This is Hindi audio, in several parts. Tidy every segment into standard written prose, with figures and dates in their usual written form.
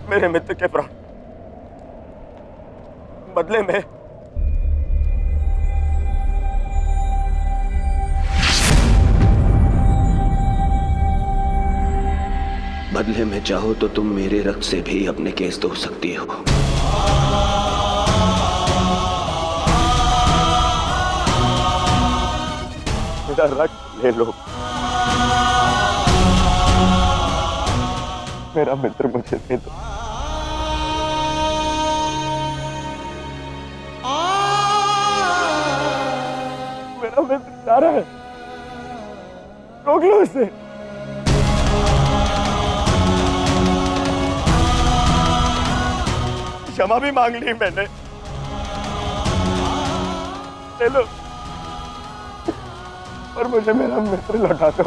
मेरे मित्र के प्राण बदले में चाहो तो तुम मेरे रक्त से भी अपने केस धो सकती हो। मेरा रक्त ले लो। मेरा मित्र मुझे दे दो। मेरा मित्र जा रहा है, रोक लो उसे। क्षमा भी मांग ली मैंने, ले लो, पर मुझे मेरा मित्र लौटा दो।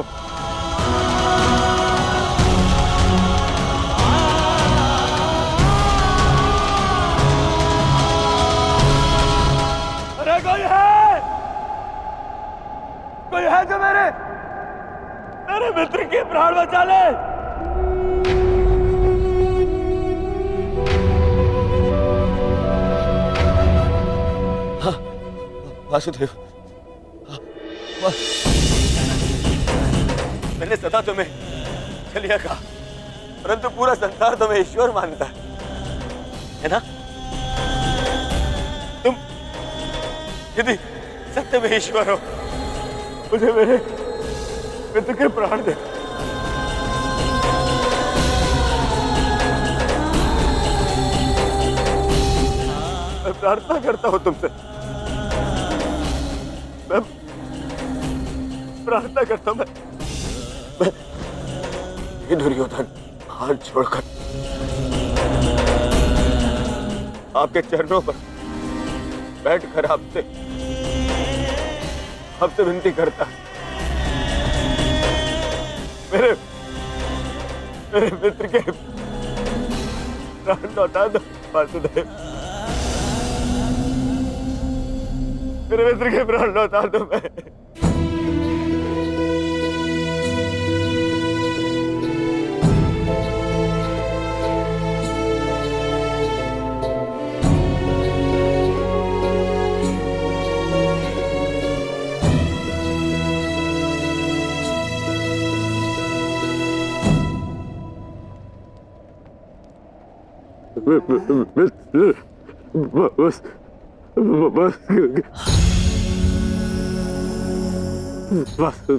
अरे कोई है जो मेरे मित्र के प्राण बचा ले। हाँ, वासुदेव, मैंने सदा तुम्हें चलिया कहा, परंतु पूरा संसार तुम्हें ईश्वर मानता है ना? तुम यदि सत्य में ईश्वर हो, मुझे मेरे मित्र के प्राण दे। मैं प्रार्थना करता हूं तुमसे, मैं प्रार्थना करता हूं, मैं दुर्योधन हाथ छोड़कर आपके चरणों पर बैठकर आपसे विनती करता, मेरे मित्र के प्राण लौटा दो वासुदेव। मेरे मित्र के प्राण लौटा दो। मैं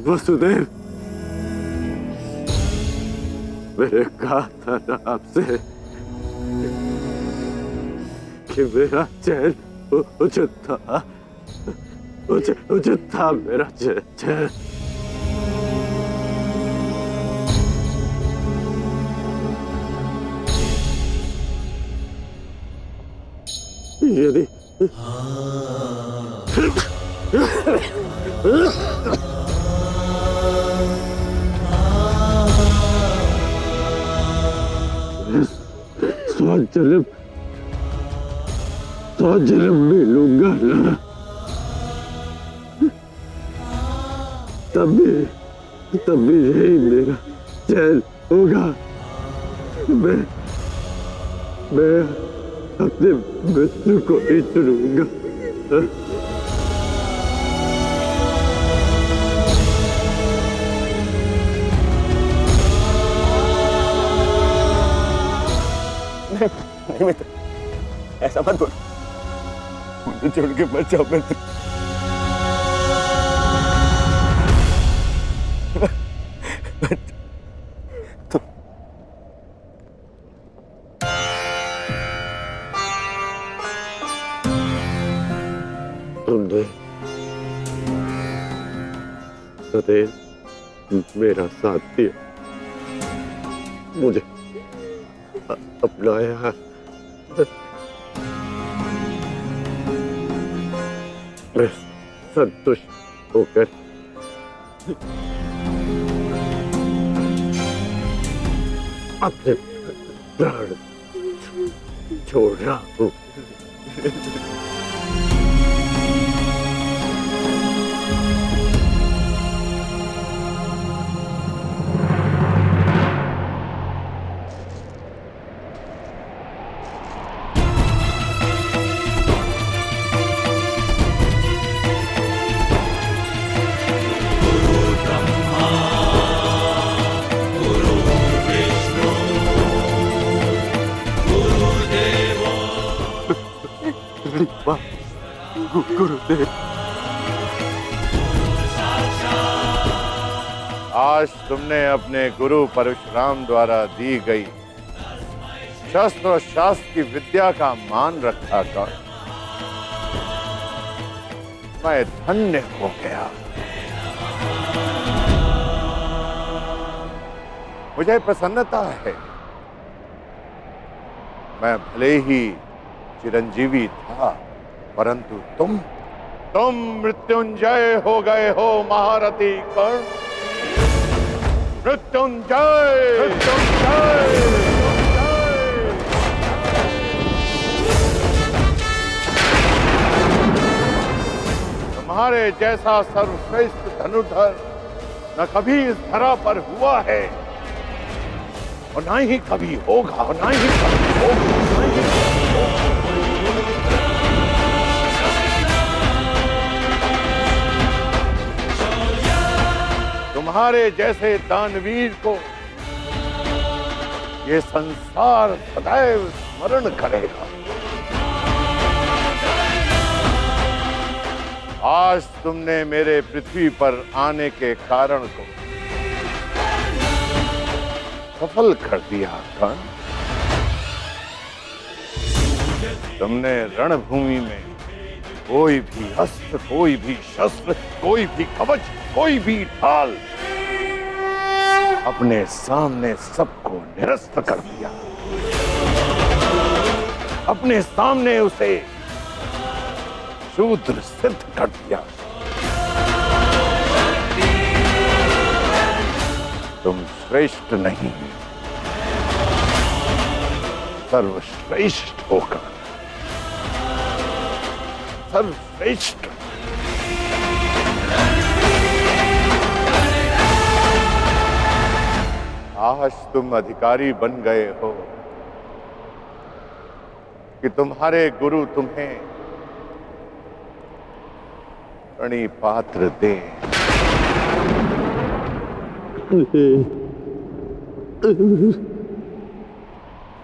वसुदेव, मैंने कहा था ना आपसे कि मेरा चैन उचित था मेरा चैन। यदि स्वजन्म मिलूंगा ना, तभी यही मेरा चैन होगा। मैं अपने मित्र को ही चुनूंगा। नहीं मित्र, ऐसा मत बोलो, मुझे छोड़ के मत जाओ मित्र। तुमने सदैव मेरा साथ दिया, मुझे अपनाया है। मैं संतुष्ट होकर अपने प्राण छोड़ रहा हूँ। पगड़ी बांध गुरुदेव। आज तुमने अपने गुरु परशुराम द्वारा दी गई शस्त्र और शास्त्र की विद्या का मान रखा कर मैं धन्य हो गया। मुझे प्रसन्नता है। मैं भले ही चिरंजीवी था, परंतु तुम मृत्युंजय हो गए हो महारथी कर्ण। मृत्युंजय मृत्युंजय। तुम्हारे जैसा सर्वश्रेष्ठ धनुर्धर न कभी इस धरा पर हुआ है और ना ही कभी होगा, ना ही कभी होगा, ना ही कभी होगा। तुम्हारे जैसे दानवीर को ये संसार सदैव स्मरण करेगा। आज तुमने मेरे पृथ्वी पर आने के कारण को सफल कर दिया कर्ण। तुमने रणभूमि में कोई भी अस्त्र, कोई भी शस्त्र, कोई भी कवच, कोई भी ढाल अपने सामने सबको निरस्त कर दिया। अपने सामने उसे शूद्र सिद्ध कर दिया। तुम श्रेष्ठ नहीं, सर्वश्रेष्ठ होकर सर्वश्रेष्ठ। आज तुम अधिकारी बन गए हो कि तुम्हारे गुरु तुम्हें प्रणि पात्र दे।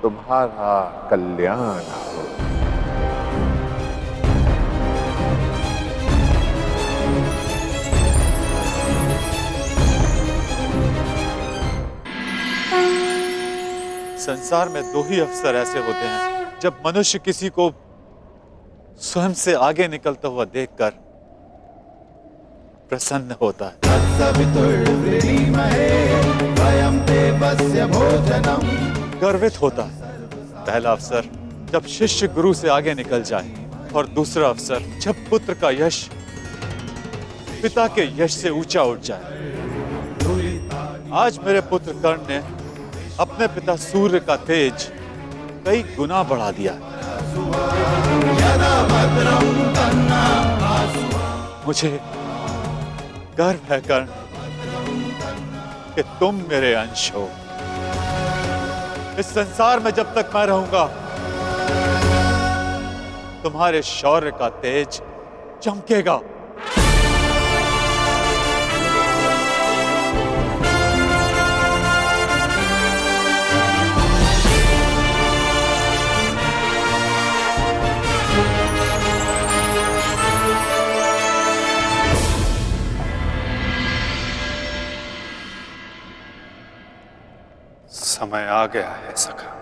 तुम्हारा कल्याण हो। संसार में दो ही अवसर ऐसे होते हैं जब मनुष्य किसी को स्वयं से आगे निकलता हुआ देखकर प्रसन्न होता है। गर्वित होता है। पहला अवसर जब शिष्य गुरु से आगे निकल जाए और दूसरा अवसर जब पुत्र का यश पिता के यश से ऊंचा उठ जाए। आज मेरे पुत्र कर्ण ने अपने पिता सूर्य का तेज कई गुना बढ़ा दिया। मुझे गर्व है कर्ण कि तुम मेरे अंश हो। इस संसार में जब तक मैं रहूंगा तुम्हारे शौर्य का तेज चमकेगा। समय आ गया है सखा।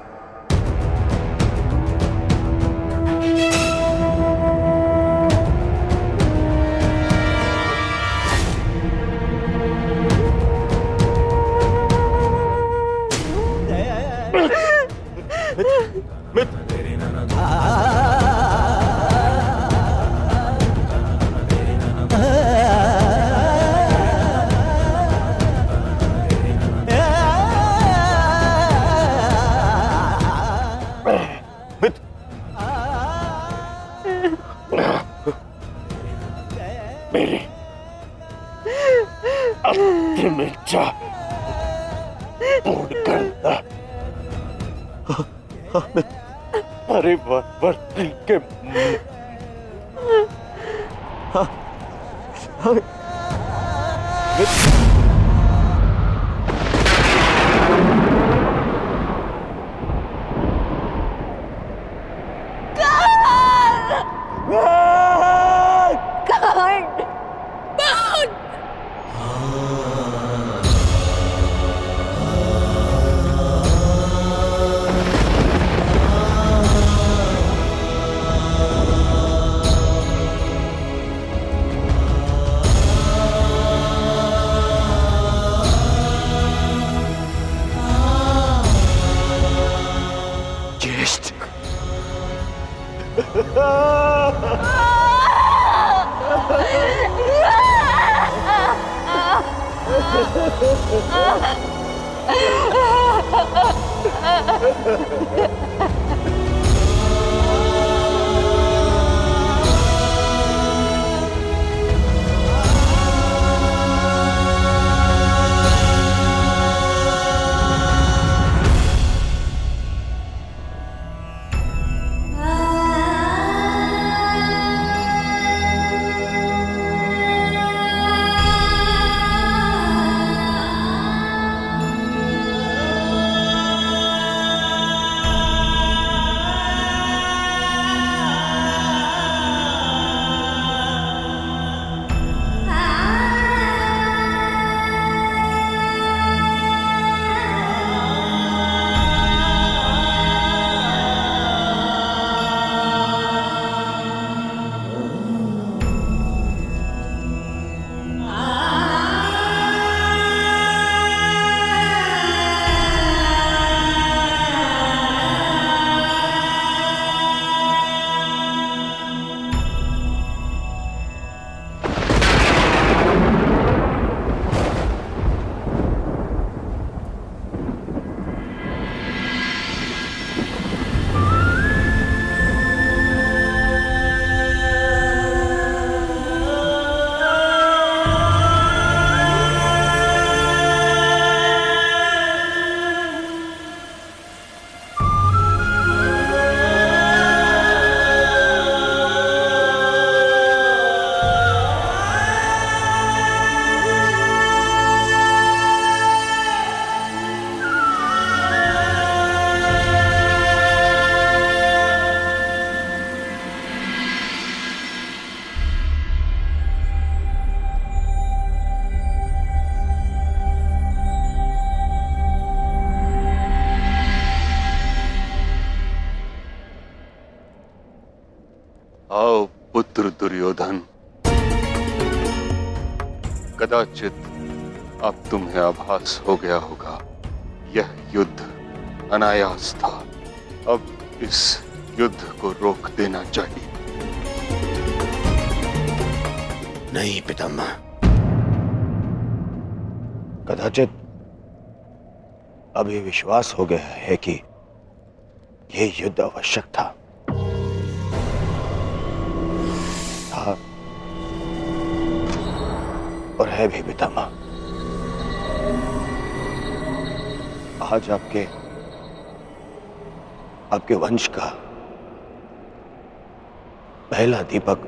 मेरी अंतिम इच्छा पूर्ण करना। परिवर्तन के ज्येष्ठ। आओ पुत्र दुर्योधन, कदाचित अब तुम्हें आभास हो गया होगा, यह युद्ध अनायास था। अब इस युद्ध को रोक देना चाहिए। नहीं पितामह, कदाचित अभी विश्वास हो गया है कि यह युद्ध आवश्यक था। और है भी पितामह। आज आपके वंश का पहला दीपक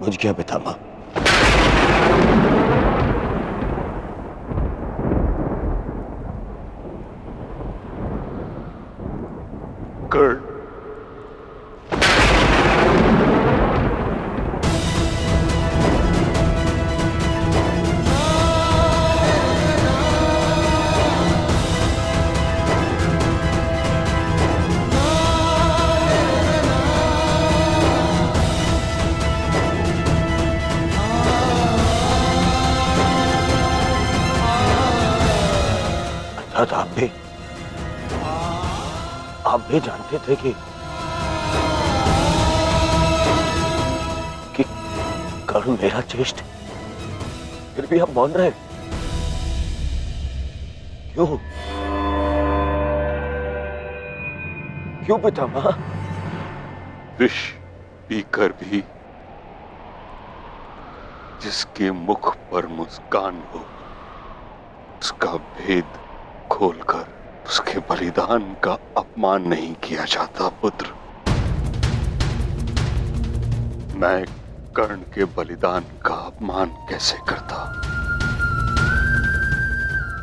बुझ गया पितामह। कर्ण, अर्थात आप भी जानते थे कि कर्ण मेरा ज्येष्ठ, फिर भी आप मौन रहे। क्यों? क्यों पितामह? विष पीकर भी जिसके मुख पर मुस्कान हो, उसका भेद खोलकर उसके बलिदान का अपमान नहीं किया जाता पुत्र। मैं कर्ण के बलिदान का अपमान कैसे करता?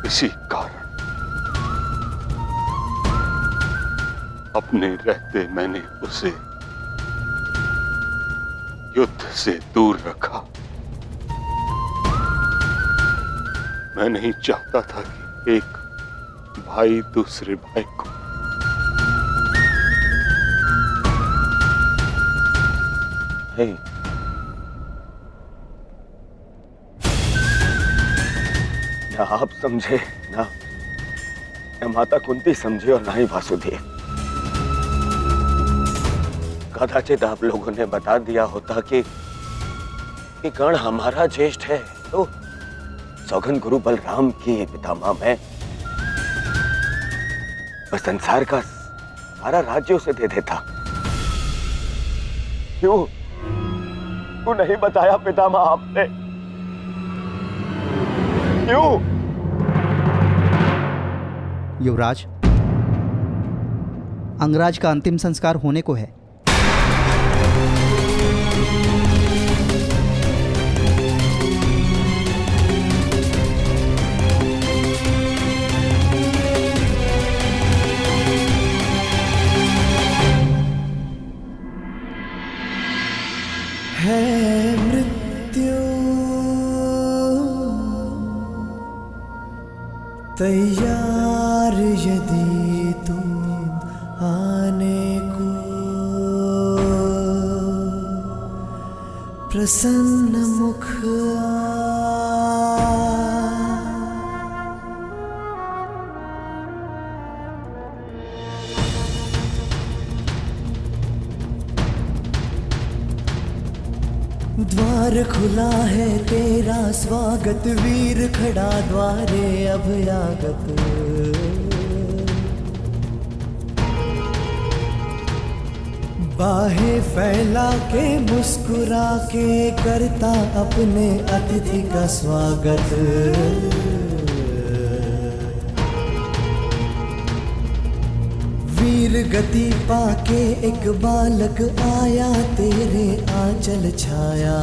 इसी कारण अपने रहते मैंने उसे युद्ध से दूर रखा। मैं नहीं चाहता था कि एक भाई दूसरे भाई को नहीं, ना आप समझे, ना न माता कुंती समझी और न ही वासुदेव। कदाचित आप लोगों ने बता दिया होता कि कर्ण हमारा ज्येष्ठ है, तो सौगंध गुरु बलराम की पितामह में मैं संसार का सारा राज्य उसे दे देता। क्यों नहीं बताया पितामह आपने? क्यों? युवराज, अंगराज का अंतिम संस्कार होने को है। है मृत्यु तैयार यदि तुम आने को, प्रसन्न मुख द्वार खुला है तेरा स्वागत, वीर खड़ा द्वारे अभयागत। बाहें फैला के मुस्कुरा के करता अपने अतिथि का स्वागत। वीर गति पाके एक बालक आया, तेरे आंचल छाया।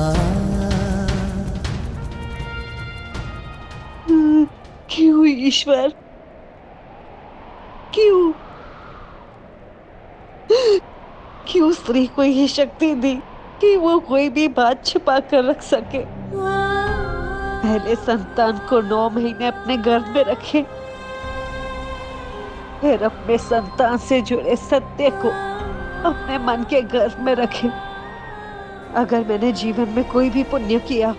क्यों ईश्वर, क्यों क्यों स्त्री को ये शक्ति दी कि वो कोई भी बात छुपा कर रख सके? पहले संतान को 9 महीने अपने गर्भ में रखे, फिर अपने संतान से जुड़े सत्य को अपने मन के गर्भ में रखे। अगर मैंने जीवन में कोई भी पुण्य किया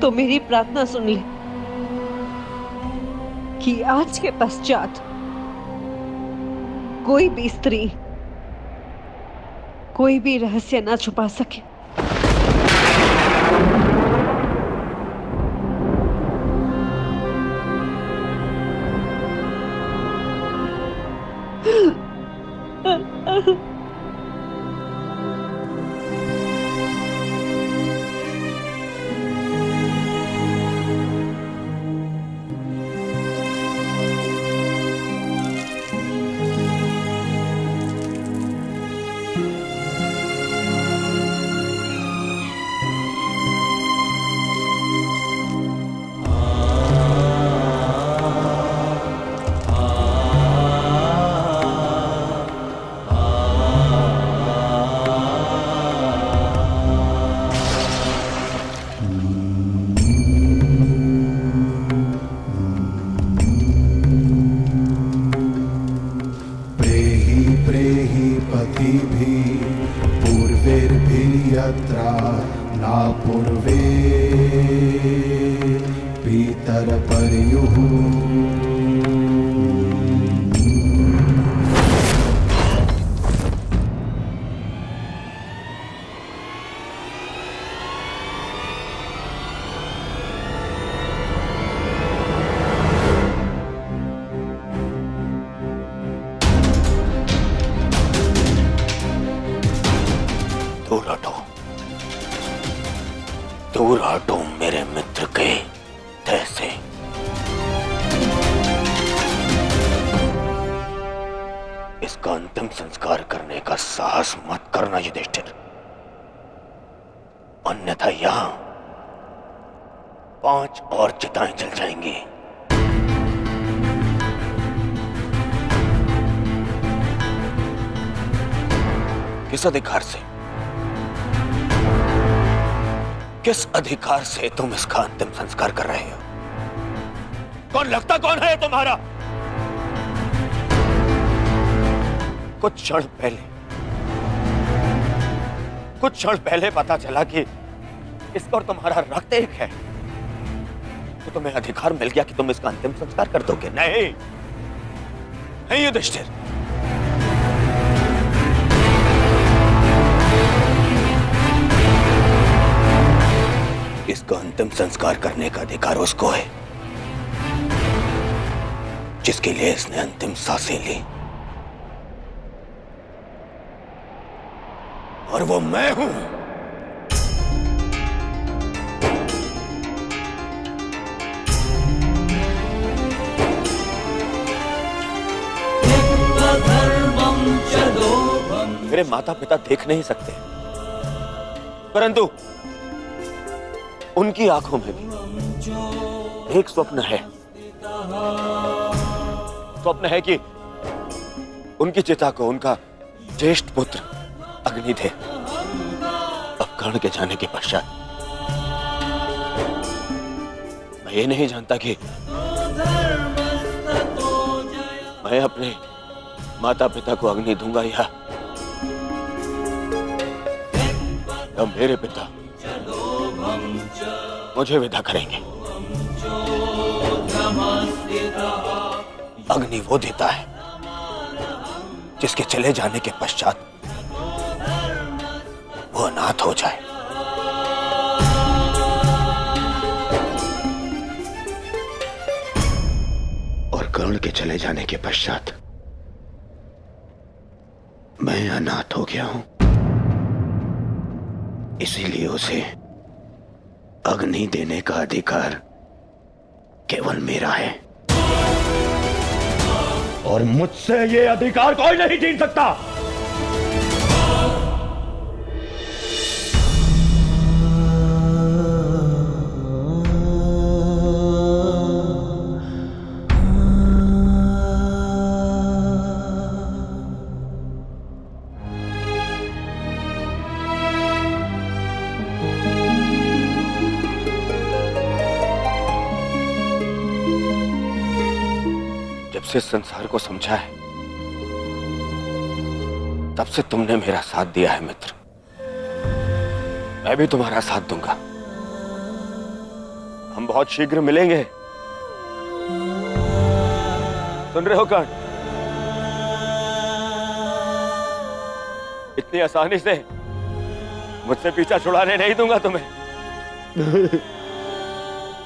तो मेरी प्रार्थना सुन ले कि आज के पश्चात कोई भी स्त्री कोई भी रहस्य ना छुपा सके। यत्रा ना पूर्वे पीतर पर्युः दूर हटो मेरे मित्र के तह से। इसका अंतिम संस्कार करने का साहस मत करना युधिष्ठिर, अन्यथा यहां 5 और चिताएं जल जाएंगी। किस अधिकार से, किस अधिकार से तुम इसका अंतिम संस्कार कर रहे हो? कौन लगता कौन है तुम्हारा? कुछ क्षण पहले पता चला कि इसका और तुम्हारा रक्त एक है, से तुम्हें अधिकार मिल गया कि तुम इसका अंतिम संस्कार कर दोगे। नहीं नहीं युधिष्ठिर, इसका अंतिम संस्कार करने का अधिकार उसको है जिसके लिए इसने अंतिम सांसें ली, और वो मैं हूं। मेरे माता पिता देख नहीं सकते, परंतु उनकी आंखों में भी एक स्वप्न है। स्वप्न है कि उनकी चिता को उनका ज्येष्ठ पुत्र अग्नि दे। अब कर्ण के जाने के पश्चात मैं ये नहीं जानता कि मैं अपने माता पिता को अग्नि दूंगा या मेरे पिता मुझे विदा करेंगे। अग्नि वो देता है जिसके चले जाने के पश्चात वो अनाथ हो जाए। और कर्ण के चले जाने के पश्चात मैं अनाथ हो गया हूं, इसीलिए उसे अग्नि देने का अधिकार केवल मेरा है, और मुझसे ये अधिकार कोई नहीं छीन सकता। जब से संसार को समझा है तब से तुमने मेरा साथ दिया है मित्र। मैं भी तुम्हारा साथ दूंगा। हम बहुत शीघ्र मिलेंगे। सुन रहे हो कर्ण? इतनी आसानी से मुझसे पीछा छुड़ाने नहीं दूंगा तुम्हें।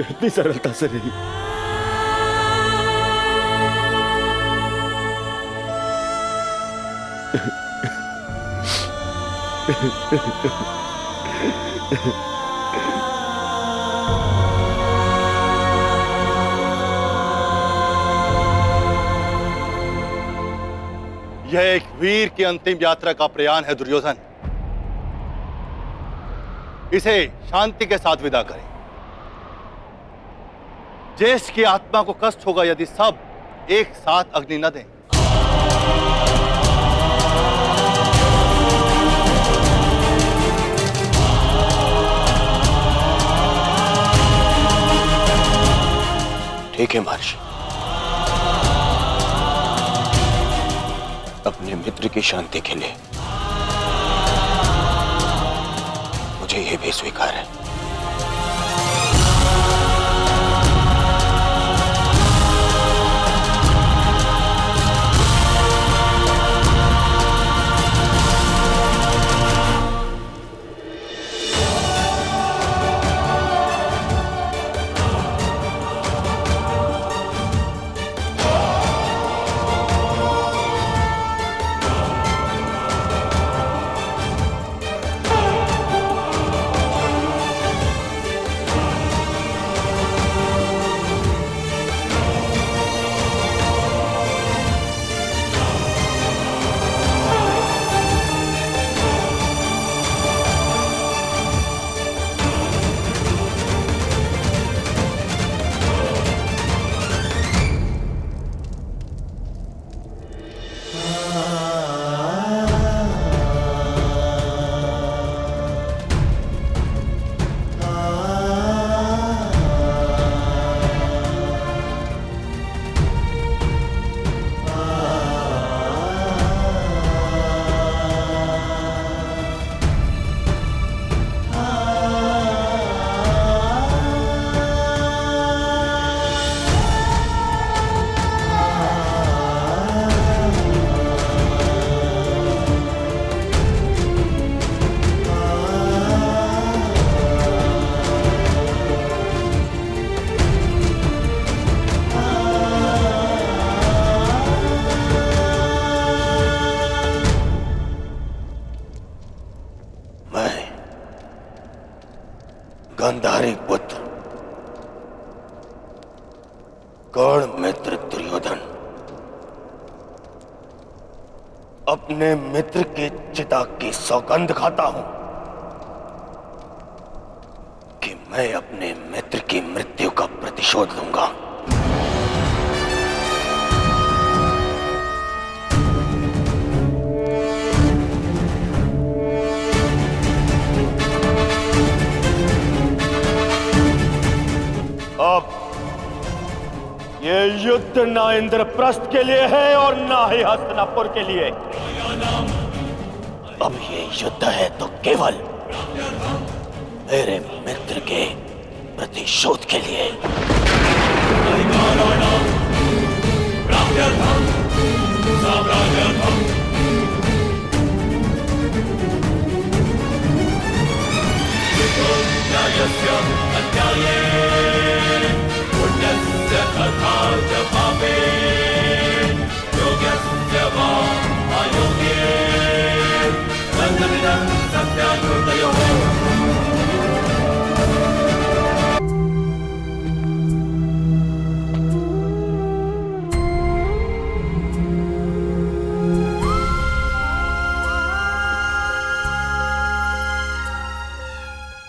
इतनी सरलता से नहीं। यह एक वीर की अंतिम यात्रा का प्रयाण है दुर्योधन। इसे शांति के साथ विदा करें। ज्येष्ठ की आत्मा को कष्ट होगा यदि सब एक साथ अग्नि न दें। ठीक है महर्षि, अपने मित्र की शांति के लिए मुझे यह भी स्वीकार है। गौण मित्र दुर्योधन, अपने मित्र के चिता की सौगंध खाता हूं कि मैं अपने मित्र की मृत्यु का प्रतिशोध लूंगा। अब ये युद्ध ना इंद्रप्रस्थ के लिए है और ना ही हस्तिनापुर के लिए। अब ये युद्ध है तो केवल मेरे मित्र के प्रतिशोध के लिए।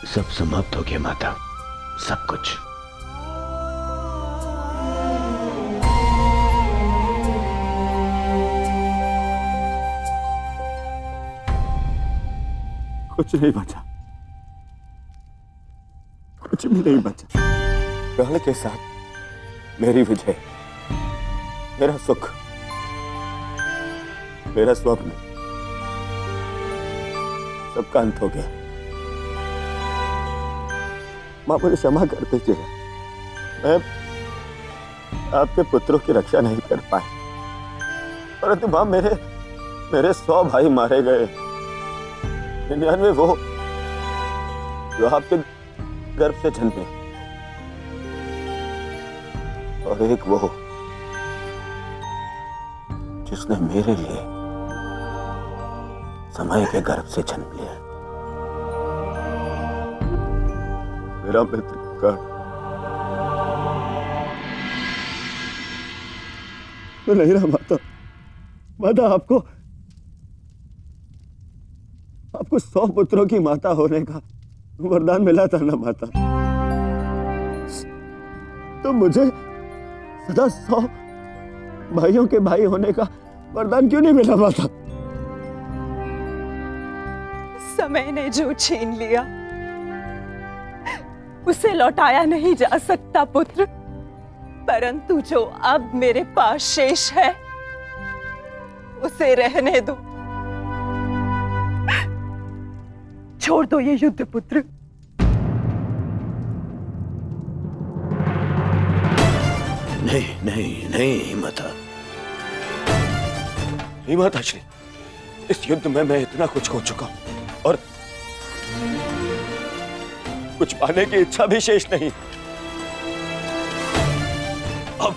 सब समाप्त हो गया माता, सब कुछ। कुछ नहीं बचा, कुछ भी नहीं बचा। कर्ण के साथ मेरी विजय, मेरा सुख, मेरा स्वप्न, सबका अंत हो गया। मां मुझे क्षमा कर दीजिए, मैं आपके पुत्रों की रक्षा नहीं कर पाए, परंतु मां मेरे 100 भाई मारे गए। 99 वो जो आपके गर्भ से जन्मे, और एक वो जिसने मेरे लिए समय के गर्भ से जन्म लिया। मेरा मित्र कर्ण, मैं नहीं रहा माता। माता आपको 100 पुत्रों की माता होने का वरदान मिला था ना माता, तो मुझे सदा 100 भाइयों के भाई होने का वरदान क्यों नहीं मिला माता? समय ने जो छीन लिया उसे लौटाया नहीं जा सकता पुत्र, परंतु जो अब मेरे पास शेष है उसे रहने दो। छोड़ दो ये युद्ध पुत्र। नहीं नहीं नहीं माता, नहीं माताश्री, इस युद्ध में मैं इतना कुछ खो चुका हूं और कुछ पाने की इच्छा भी शेष नहीं। अब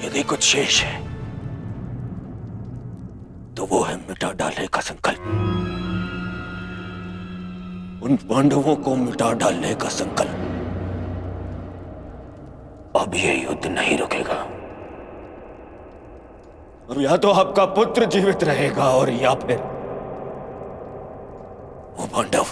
यदि कुछ शेष है तो वो है मिटा डालने का संकल्प, उन पांडवों को मिटा डालने का संकल्प। अब ये युद्ध नहीं रुकेगा। अब या तो आपका पुत्र जीवित रहेगा और या फिर वो पांडव।